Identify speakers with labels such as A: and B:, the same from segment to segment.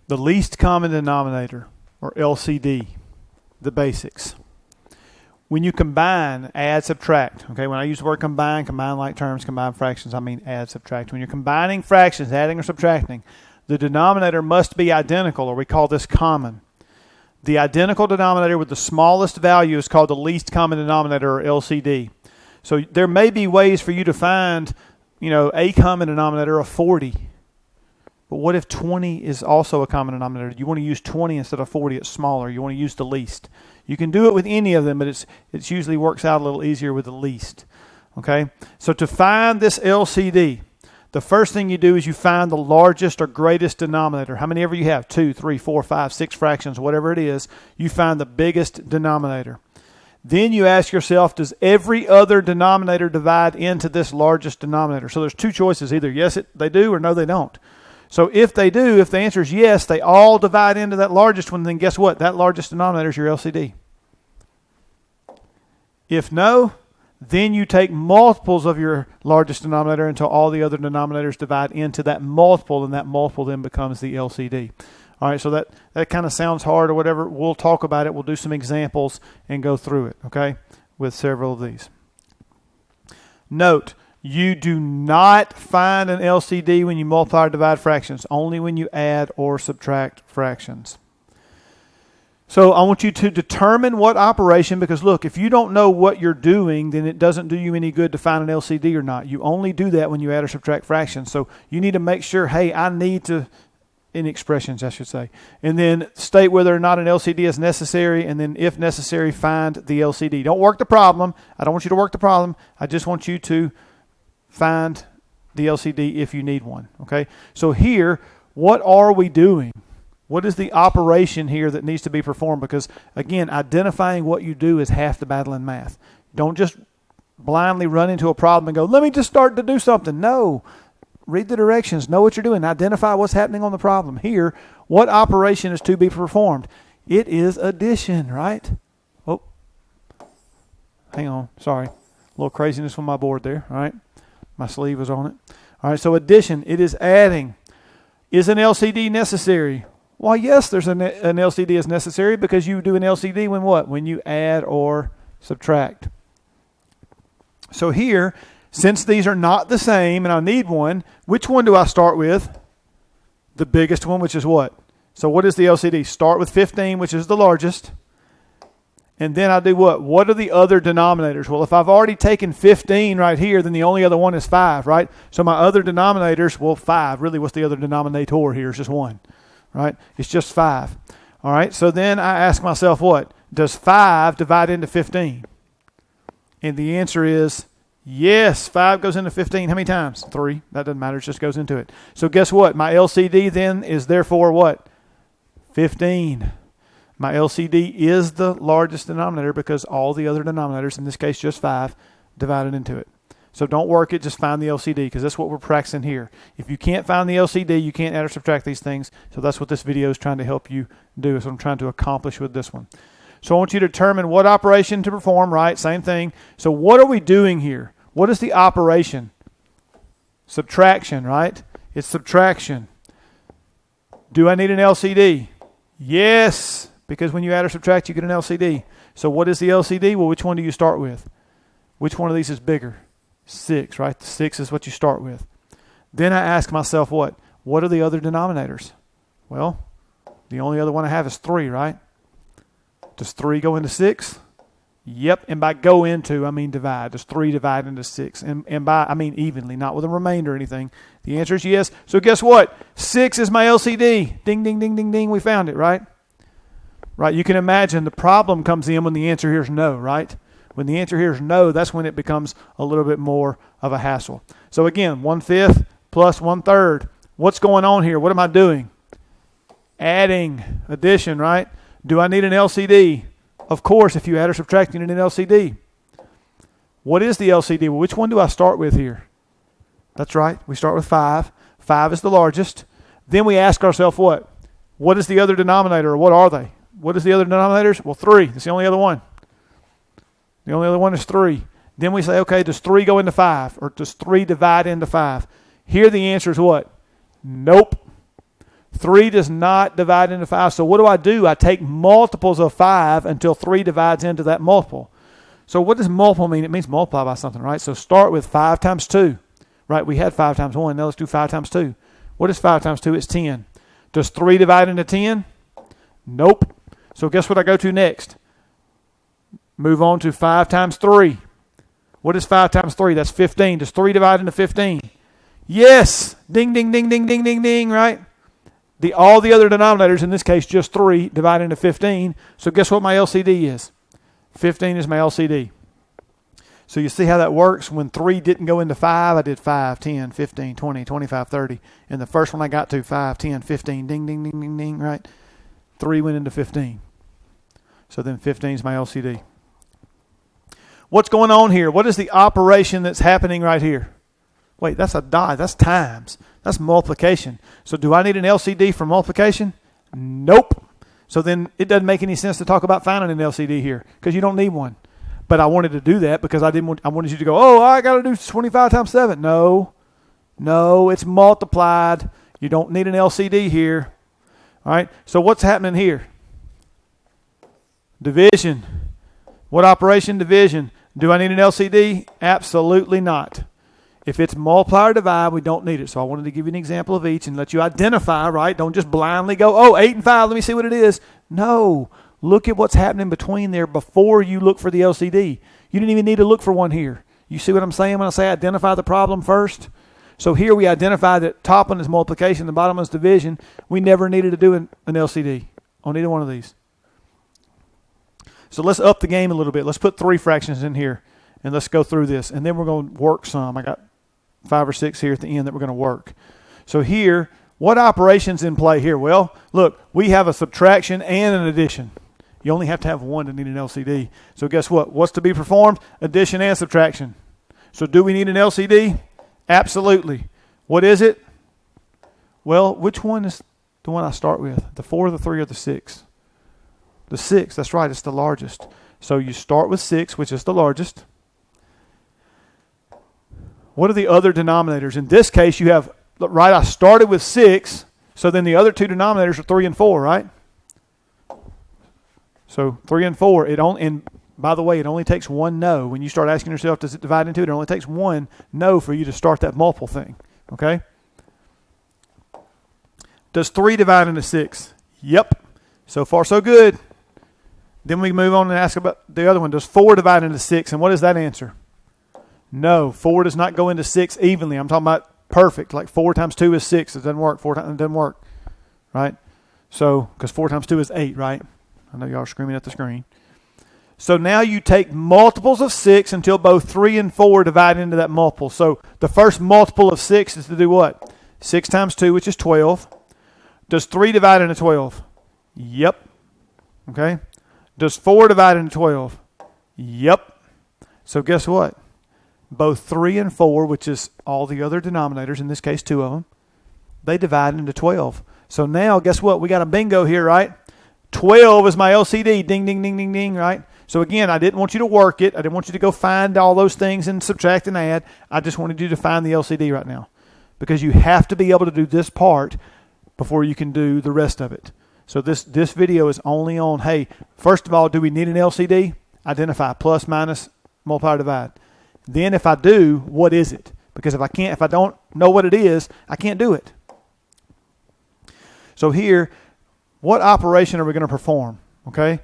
A: The least common denominator, or LCD, the basics. When you combine, add, subtract. Okay, when I use the word combine like terms, combine fractions, I mean add, subtract. When you're combining fractions, adding or subtracting, the denominator must be identical, or we call this common. The identical denominator with the smallest value is called the least common denominator, or LCD. So there may be ways for you to find, a common denominator of 40. But what if 20 is also a common denominator? You want to use 20 instead of 40. It's smaller. You want to use the least. You can do it with any of them, but it usually works out a little easier with the least. Okay? So to find this LCD, the first thing you do is you find the largest or greatest denominator. How many ever you have? 2, 3, 4, 5, 6 fractions, whatever it is. You find the biggest denominator. Then you ask yourself, does every other denominator divide into this largest denominator? So there's two choices. Either yes, they do, or no, they don't. So if they do, if the answer is yes, they all divide into that largest one, then guess what? That largest denominator is your LCD. If no, then you take multiples of your largest denominator until all the other denominators divide into that multiple, and that multiple then becomes the LCD. All right, so that kind of sounds hard or whatever. We'll talk about it. We'll do some examples and go through it, okay, with several of these. Note, you do not find an LCD when you multiply or divide fractions, only when you add or subtract fractions. So I want you to determine what operation, because look, if you don't know what you're doing, then it doesn't do you any good to find an LCD or not. You only do that when you add or subtract fractions. So you need to make sure, hey, I need to, in expressions, I should say, and then state whether or not an LCD is necessary, and then if necessary, find the LCD. Don't work the problem. I don't want you to work the problem. I just want you to find the LCD if you need one. Okay. So here, what are we doing? What is the operation here that needs to be performed? Because again, identifying what you do is half the battle in math. Don't just blindly run into a problem and go, let me just start to do something. No. Read the directions. Know what you're doing. Identify what's happening on the problem. Here, what operation is to be performed? It is addition, right? Oh, hang on. Sorry. A little craziness on my board there. All right. My sleeve was on it. All right, so addition, it is adding. Is an LCD necessary? Why, yes, there's an LCD is necessary, because you do an LCD when what? When you add or subtract. So here, since these are not the same and I need one, which one do I start with? The biggest one, which is what? So what is the LCD? Start with 15, which is the largest. And then I do what? What are the other denominators? Well, if I've already taken 15 right here, then the only other one is 5, right? So my other denominators, well, 5. Really, what's the other denominator here? It's just 1, right? It's just 5. All right, so then I ask myself what? Does 5 divide into 15? And the answer is yes, 5 goes into 15. How many times? 3. That doesn't matter. It just goes into it. So guess what? My LCD then is therefore what? 15. My LCD is the largest denominator because all the other denominators, in this case just 5, divided into it. So don't work it, just find the LCD, because that's what we're practicing here. If you can't find the LCD, you can't add or subtract these things. So that's what this video is trying to help you do. That's what I'm trying to accomplish with this one. So I want you to determine what operation to perform, right? Same thing. So what are we doing here? What is the operation? Subtraction, right? It's subtraction. Do I need an LCD? Yes. Because when you add or subtract, you get an LCD. So what is the LCD? Well, which one do you start with? Which one of these is bigger? 6, right? The 6 is what you start with. Then I ask myself what? What are the other denominators? Well, the only other one I have is 3, right? Does 3 go into 6? Yep. And by go into, I mean divide. Does 3 divide into 6? And by, I mean evenly, not with a remainder or anything. The answer is yes. So guess what? 6 is my LCD. Ding, ding, ding, ding, ding. We found it, right? Right, you can imagine the problem comes in when the answer here is no, right? When the answer here is no, that's when it becomes a little bit more of a hassle. So again, 1/5 plus 1/3. What's going on here? What am I doing? Adding, addition, right? Do I need an LCD? Of course, if you add or subtract, you need an LCD. What is the LCD? Well, which one do I start with here? That's right, we start with 5. 5 is the largest. Then we ask ourselves what? What is the other denominator, or what are they? What is the other denominators? Well, 3. That's the only other one. The only other one is 3. Then we say, okay, does 3 go into 5? Or does 3 divide into 5? Here the answer is what? Nope. 3 does not divide into 5. So what do? I take multiples of 5 until 3 divides into that multiple. So what does multiple mean? It means multiply by something, right? So start with 5 times 2. Right, we had 5 times 1. Now let's do 5 times 2. What is 5 times 2? It's 10. Does 3 divide into 10? Nope. So guess what I go to next? Move on to 5 times 3. What is 5 times 3? That's 15. Does 3 divide into 15? Yes. Ding, ding, ding, ding, ding, ding, ding, right? All the other denominators, in this case just 3, divide into 15. So guess what my LCD is? 15 is my LCD. So you see how that works? When 3 didn't go into 5, I did 5, 10, 15, 20, 25, 30. And the first one I got to, 5, 10, 15, ding, ding, ding, ding, ding, right? 3 went into 15. So then 15 is my LCD. What's going on here? What is the operation that's happening right here? Wait, that's a dot. That's times. That's multiplication. So do I need an LCD for multiplication? Nope. So then it doesn't make any sense to talk about finding an LCD here because you don't need one. But I wanted to do that because I wanted you to go, oh, I got to do 25 times 7. No, it's multiplied. You don't need an LCD here. All right, so what's happening here? Division. What operation? Division. Do I need an LCD? Absolutely not. If it's multiply or divide, we don't need it. So I wanted to give you an example of each and let you identify, right? Don't just blindly go, oh, 8 and 5, let me see what it is. No. Look at what's happening between there before you look for the LCD. You didn't even need to look for one here. You see what I'm saying when I say identify the problem first? So here we identify that top one is multiplication, the bottom one is division. We never needed to do an LCD on either one of these. So let's up the game a little bit. Let's put 3 fractions in here and let's go through this. And then we're going to work some. I got 5 or 6 here at the end that we're going to work. So here, what operation's in play here? Well, look, we have a subtraction and an addition. You only have to have one to need an LCD. So guess what? What's to be performed? Addition and subtraction. So do we need an LCD? Absolutely. What is it? Well, which one is the one I start with? The 4, the 3, or the 6? The 6. That's right. It's the largest. So you start with 6, which is the largest. What are the other denominators? In this case, you have, right, I started with 6. So then the other 2 denominators are 3 and 4, right? So 3 and 4, and by the way, it only takes one no. When you start asking yourself, does it divide into it? It only takes one no for you to start that multiple thing. Okay? Does 3 divide into 6? Yep. So far, so good. Then we move on and ask about the other one. Does 4 divide into 6? And what is that answer? No. 4 does not go into 6 evenly. I'm talking about perfect. Like 4 times 2 is 6. It doesn't work. 4 times it doesn't work. Right? So, because 4 times 2 is 8, right? I know y'all are screaming at the screen. So now you take multiples of 6 until both 3 and 4 divide into that multiple. So the first multiple of 6 is to do what? 6 times 2, which is 12. Does 3 divide into 12? Yep. Okay. Does 4 divide into 12? Yep. So guess what? Both 3 and 4, which is all the other denominators, in this case 2 of them, they divide into 12. So now guess what? We got a bingo here, right? 12 is my LCD. Ding, ding, ding, ding, ding, right? So again, I didn't want you to work it. I didn't want you to go find all those things and subtract and add. I just wanted you to find the LCD right now. Because you have to be able to do this part before you can do the rest of it. So this video is only on, hey, first of all, do we need an LCD? Identify plus, minus, multiply, divide. Then if I do, what is it? Because if I don't know what it is, I can't do it. So here, what operation are we going to perform? Okay?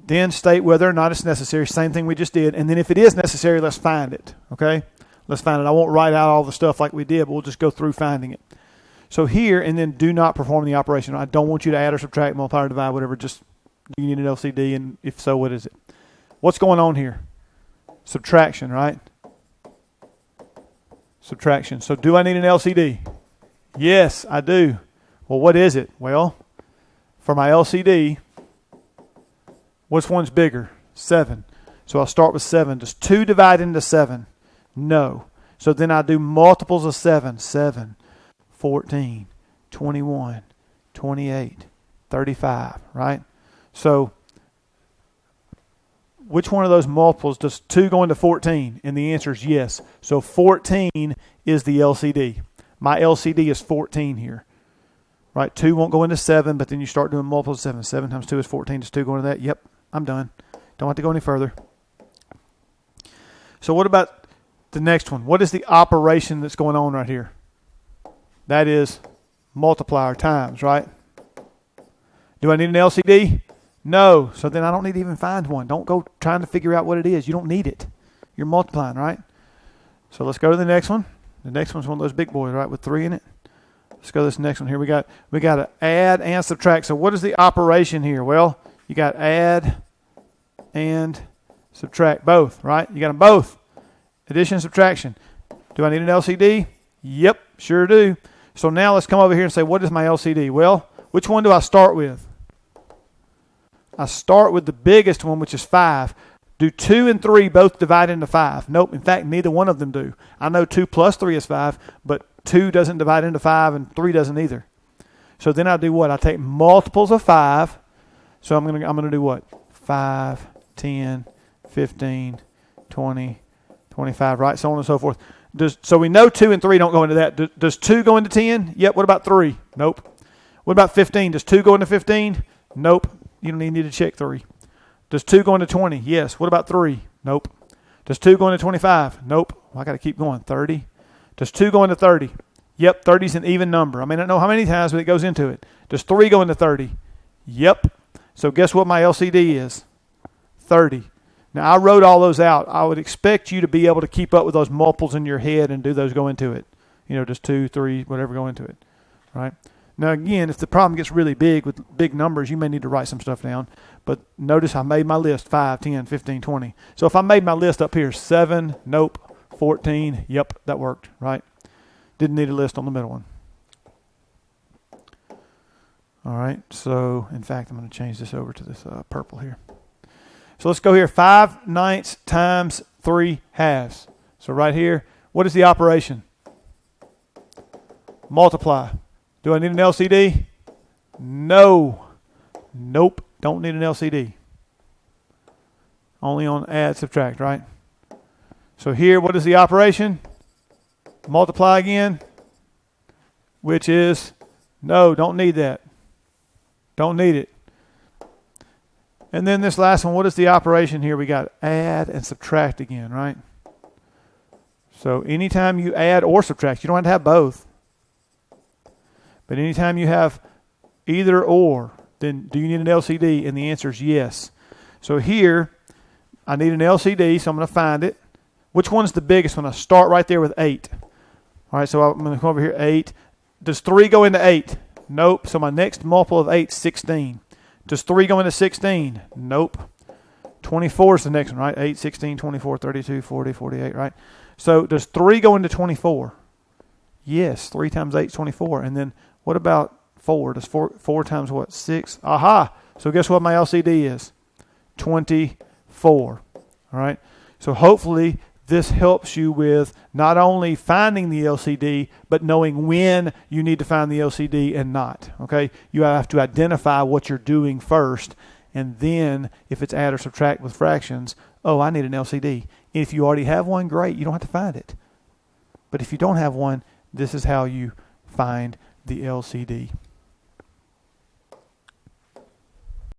A: Then state whether or not it's necessary. Same thing we just did. And then if it is necessary, let's find it. Okay? Let's find it. I won't write out all the stuff like we did, but we'll just go through finding it. So here, and then do not perform the operation. I don't want you to add or subtract, multiply or divide, whatever. Just, do you need an LCD? And if so, what is it? What's going on here? Subtraction, right? Subtraction. So do I need an LCD? Yes, I do. Well, what is it? Well, for my LCD, which one's bigger? 7. So I'll start with 7. Does 2 divide into 7? No. So then I do multiples of 7. 7, 14, 21, 28, 35, right? So which one of those multiples does 2 go into 14? And the answer is yes. So 14 is the LCD. My LCD is 14 here. right? 2 won't go into 7, but then you start doing multiples of 7. 7 times 2 is 14. Does 2 go into that? Yep, I'm done. Don't have to go any further. So what about the next one? What is the operation that's going on right here? That is multiply or times, right? Do I need an LCD? No. So then I don't need to even find one. Don't go trying to figure out what it is. You don't need it. You're multiplying, right? So let's go to the next one. The next one's one of those big boys, right, with 3 in it. Let's go to this next one here. We got to add and subtract. So what is the operation here? Well, you got add and subtract both, right? You got them both. Addition and subtraction. Do I need an LCD? Yep, sure do. So now let's come over here and say, what is my LCD? Well, which one do I start with? I start with the biggest one, which is 5. Do 2 and 3 both divide into 5? Nope. In fact, neither one of them do. I know 2 plus 3 is 5, but 2 doesn't divide into 5 and 3 doesn't either. So then I do what? I take multiples of 5. So I'm gonna do what? 5, 10, 15, 20, 25, right? So on and so forth. So we know 2 and 3 don't go into that. Does 2 go into 10? Yep. What about 3? Nope. What about 15? Does 2 go into 15? Nope. You don't even need to check 3. Does 2 go into 20? Yes. What about 3? Nope. Does 2 go into 25? Nope. Well, I got to keep going. 30. Does 2 go into 30? Yep. 30 is an even number. I may not know how many times, but it goes into it. Does 3 go into 30? Yep. So guess what my LCD is? 30. Now, I wrote all those out. I would expect you to be able to keep up with those multiples in your head and do those go into it. You know, just 2, 3, whatever go into it, right? Now, again, if the problem gets really big with big numbers, you may need to write some stuff down. But notice I made my list 5, 10, 15, 20. So if I made my list up here, 7, nope, 14, yep, that worked, right? Didn't need a list on the middle one. All right, so in fact, I'm going to change this over to this purple here. So let's go here, 5/9 times 3/2. So right here, what is the operation? Multiply. Do I need an LCD? No. Nope. Don't need an LCD. Only on add, subtract, right? So here, what is the operation? Multiply again, which is, no, don't need that. Don't need it. And then this last one, what is the operation here? We got add and subtract again, right? So anytime you add or subtract, you don't have to have both. But anytime you have either or, then do you need an LCD? And the answer is yes. So here, I need an LCD, so I'm going to find it. Which one's the biggest one? I start right there with 8. All right, so I'm going to come over here, 8. Does 3 go into 8? Nope. So my next multiple of 8 is 16. Does 3 go into 16? Nope. 24 is the next one, right? 8, 16, 24, 32, 40, 48, right? So does 3 go into 24? Yes. 3 times 8 is 24. And then what about 4? Does 4 times what? 6? Aha! So guess what my LCD is? 24. All right? So hopefully this helps you with not only finding the LCD, but knowing when you need to find the LCD and not. Okay? You have to identify what you're doing first, and then if it's add or subtract with fractions, oh, I need an LCD. If you already have one, great. You don't have to find it. But if you don't have one, this is how you find the LCD.